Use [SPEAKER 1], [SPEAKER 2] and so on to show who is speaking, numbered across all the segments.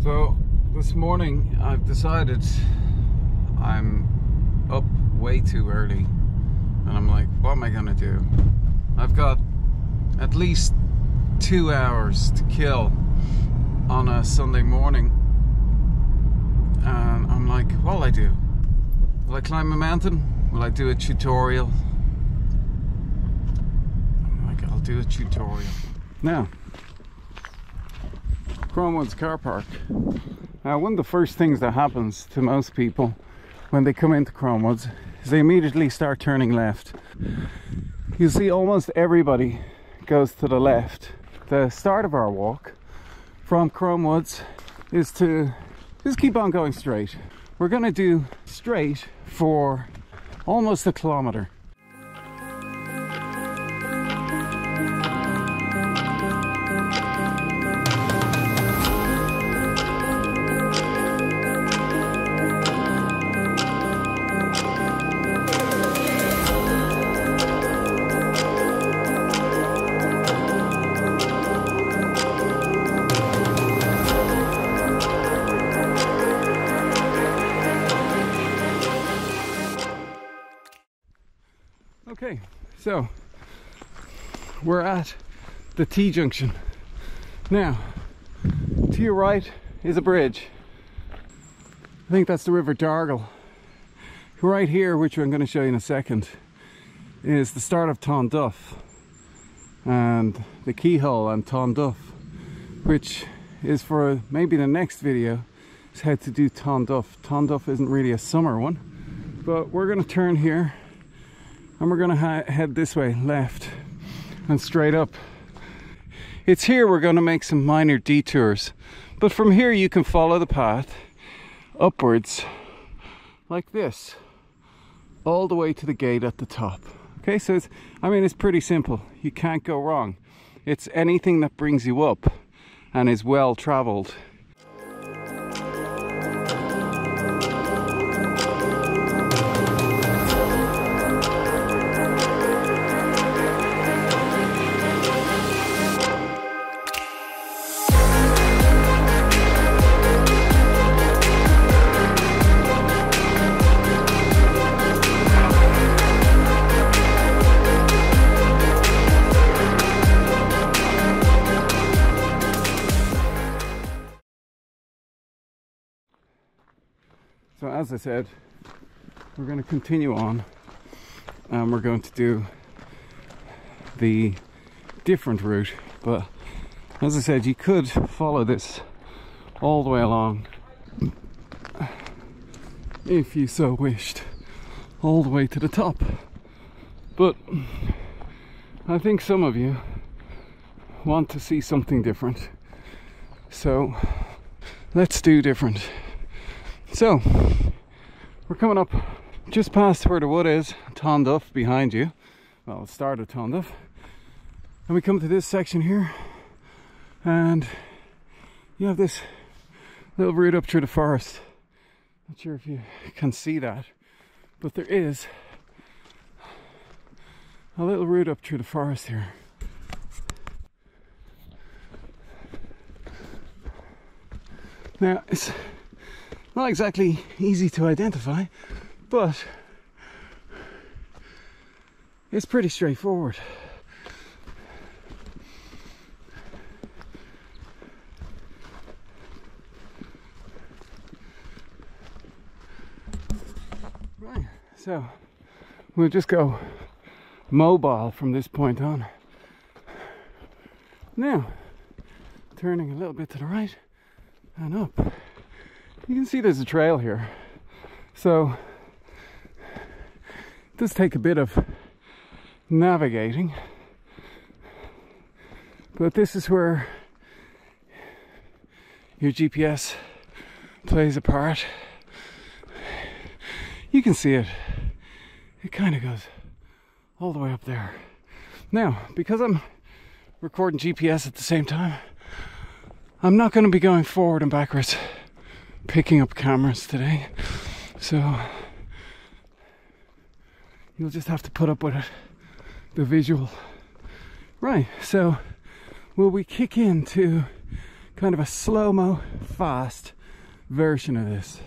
[SPEAKER 1] So this morning I've decided I'm up way too early, and I'm like, what am I gonna do? I've got at least 2 hours to kill on a Sunday morning, and I'm like, what'll I do? Will I climb a mountain? Will I do a tutorial? I'm like, I'll do a tutorial. Now, Crone car park. Now, one of the first things that happens to most people when they come into Crone is they immediately start turning left. You see almost everybody goes to the left. The start of our walk from Crone is to just keep on going straight. We're going to do straight for almost a kilometer. Okay, so we're at the T-junction. Now, to your right is a bridge. I think that's the River Dargle. Right here, which I'm going to show you in a second, is the start of TONDUFF and the keyhole and TONDUFF, which is for maybe the next video, is how to do TONDUFF. TONDUFF isn't really a summer one, but we're going to turn here and we're going to head this way, left and straight up. It's here we're going to make some minor detours, but from here you can follow the path upwards like this all the way to the gate at the top. Okay, so it's pretty simple. You can't go wrong. It's anything that brings you up and is well traveled. So as I said, we're going to continue on and we're going to do the different route, but as I said, you could follow this all the way along if you so wished, all the way to the top. But I think some of you want to see something different, so let's do different. So, we're coming up just past where the wood is, TONDUFF behind you. Well, the start of TONDUFF. And we come to this section here, and you have this little route up through the forest. Not sure if you can see that, but there is a little route up through the forest here. Now, it's not exactly easy to identify, but it's pretty straightforward. Right, so we'll just go mobile from this point on. Now, turning a little bit to the right and up. You can see there's a trail here, so it does take a bit of navigating, but this is where your GPS plays a part. You can see it. It kind of goes all the way up there. Now, because I'm recording GPS at the same time, I'm not going to be going forward and backwards picking up cameras today, so you'll just have to put up with it, the visual. Right, so will we kick into kind of a slow-mo, fast version of this.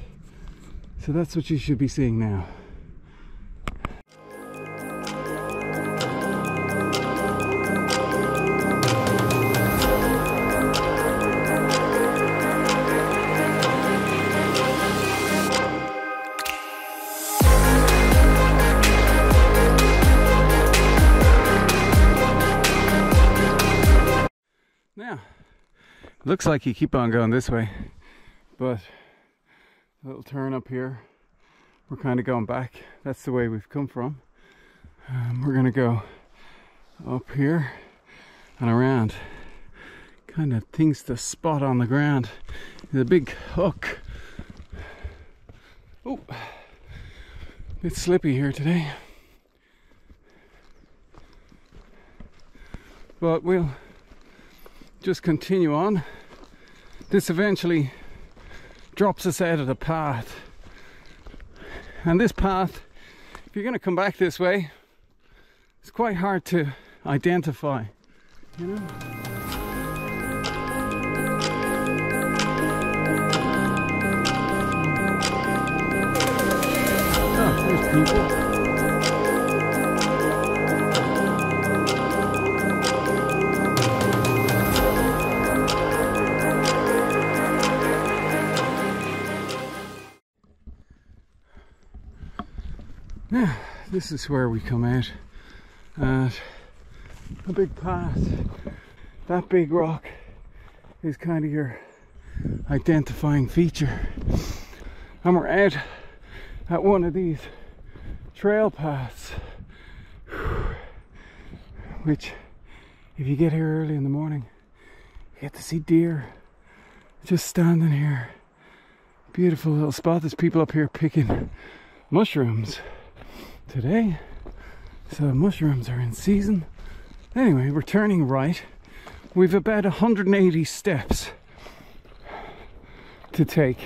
[SPEAKER 1] So that's what you should be seeing now. Now, looks like you keep on going this way, but a little turn up here, we're kind of going back. That's the way we've come from. We're gonna go up here and around. Kind of things to spot on the ground. There's a big hook. Oh, it's slippy here today, but we'll just continue on. This eventually drops us out of the path, and this path, if you're going to come back this way, it's quite hard to identify, you know. Oh, there's people. Now, this is where we come out at a big path. That big rock is kind of your identifying feature. And we're out at one of these trail paths, which, if you get here early in the morning, you get to see deer just standing here. Beautiful little spot. There's people up here picking mushrooms today, so mushrooms are in season. Anyway, we're turning right. We've about 180 steps to take,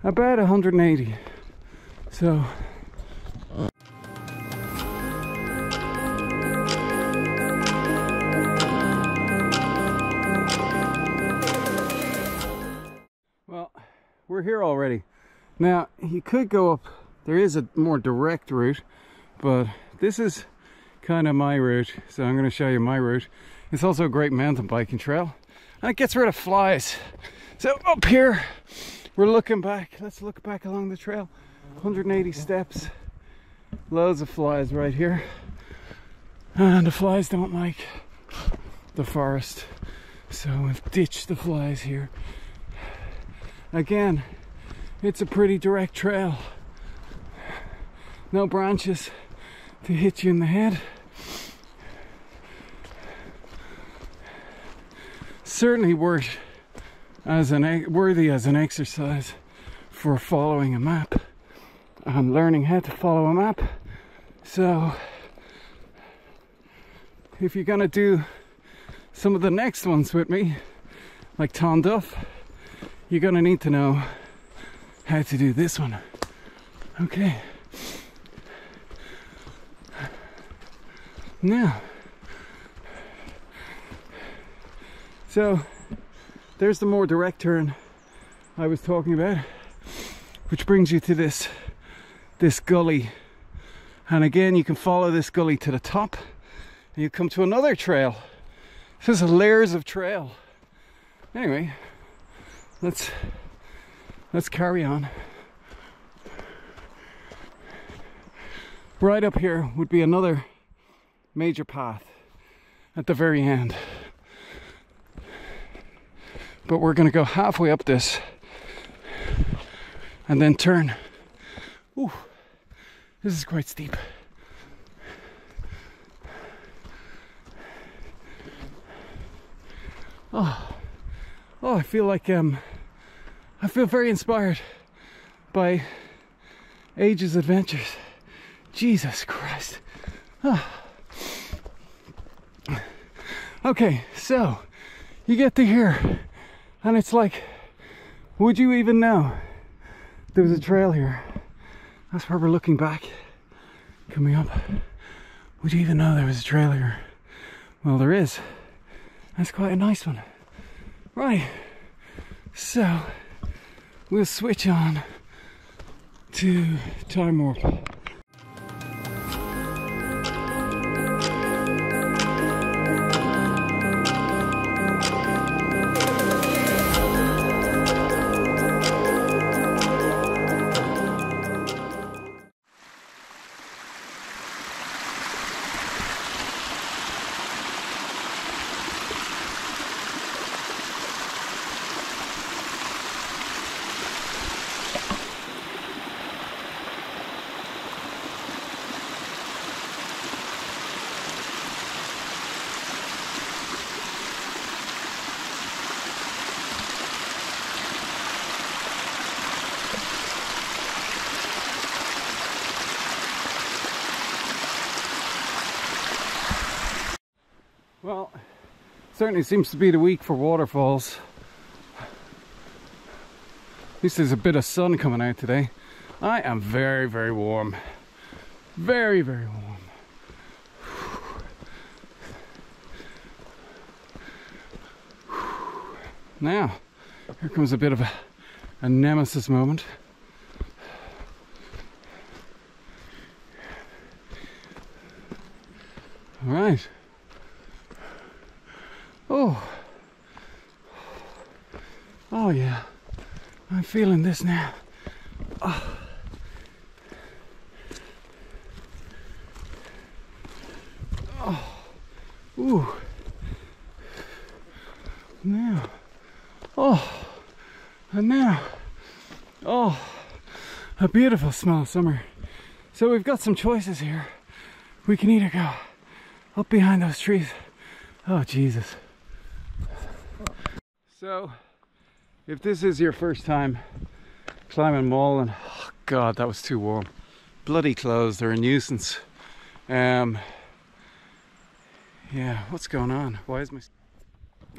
[SPEAKER 1] about 180. So well, we're here already. Now you could go up. There is a more direct route, but this is kind of my route, so I'm going to show you my route. It's also a great mountain biking trail, and it gets rid of flies. So up here, we're looking back. Let's look back along the trail. 180 steps, loads of flies right here, and the flies don't like the forest, so we've ditched the flies here. Again, it's a pretty direct trail. No branches to hit you in the head. Certainly worthy as an exercise for following a map and learning how to follow a map. So if you're gonna do some of the next ones with me, like TONDUFF, you're gonna need to know how to do this one. Okay. Now, so there's the more direct turn I was talking about, which brings you to this gully, and again you can follow this gully to the top and you come to another trail. This is layers of trail. Anyway, let's carry on. Right up here would be another major path at the very end, but we're going to go halfway up this and then turn. Ooh, this is quite steep. Oh, I feel like I feel very inspired by Age's adventures. Jesus Christ. Oh. Okay, so you get to here and it's like, would you even know there was a trail here? That's where we're looking back, coming up. Would you even know there was a trail here? Well, there is. That's quite a nice one. Right, so we'll switch on to time warp. Well, certainly seems to be the week for waterfalls. At least there's a bit of sun coming out today. I am very, very warm. Very, very warm. Now, here comes a bit of a nemesis moment. All right. Oh yeah, I'm feeling this now. Oh. Oh. Ooh. Now. Oh. And now. Oh. A beautiful smell of summer. So we've got some choices here. We can either go up behind those trees. Oh Jesus. So, if this is your first time climbing Maulin, oh God, that was too warm. Bloody clothes, they're a nuisance. Yeah, what's going on? Why is my...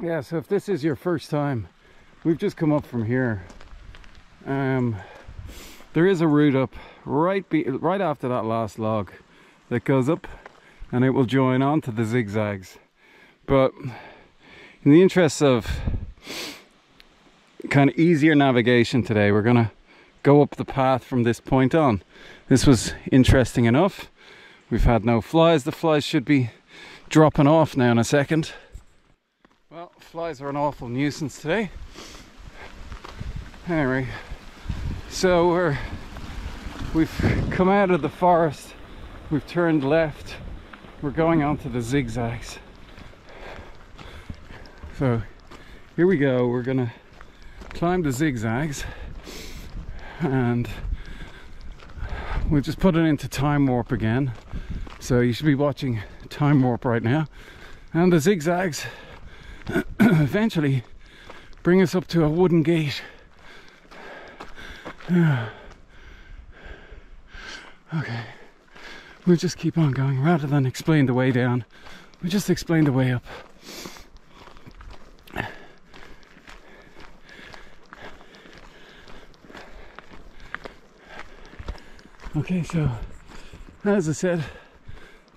[SPEAKER 1] Yeah, so if this is your first time, we've just come up from here. There is a route up right after that last log that goes up, and it will join onto the zigzags. But in the interest of kind of easier navigation today, we're gonna go up the path from this point on. This was interesting enough. We've had no flies. The flies should be dropping off now in a second. Well, flies are an awful nuisance today. Anyway, so we've come out of the forest, we've turned left, we're going onto the zigzags. So here we go, we're gonna climb the zigzags, and we'll just put it into time warp again. So you should be watching time warp right now, and the zigzags eventually bring us up to a wooden gate. Okay, we'll just keep on going rather than explain the way down. We'll just explain the way up. Okay, so as I said,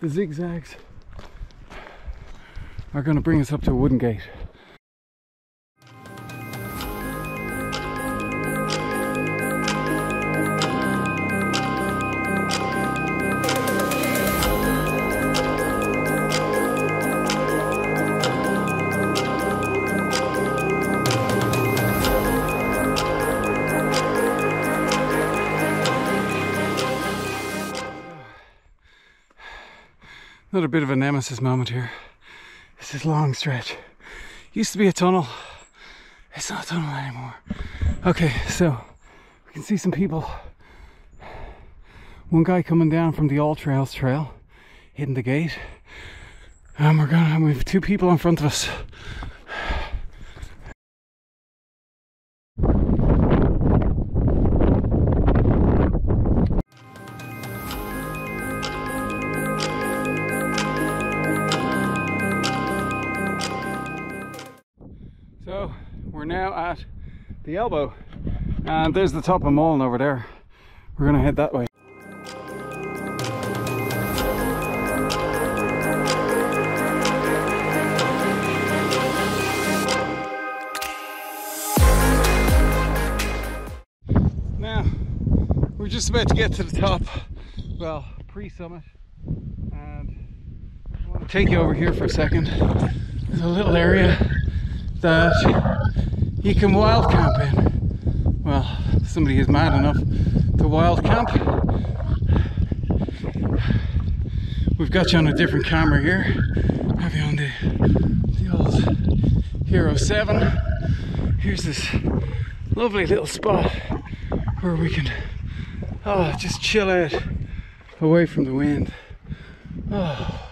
[SPEAKER 1] the zigzags are going to bring us up to a wooden gate. Another bit of a nemesis moment here. It's this long stretch. Used to be a tunnel. It's not a tunnel anymore. Okay, so we can see some people. One guy coming down from the All Trails trail, hitting the gate. And we have two people in front of us. So we're now at the elbow, and there's the top of Maulin over there. We're gonna head that way. just about to get to the top, well, pre-summit, and I want to take you over here for a second. There's a little area that you can wild camp in. Well, somebody is mad enough to wild camp. We've got you on a different camera here. Have you on the old Hero 7. Here's this lovely little spot where we can just chill out away from the wind. Oh.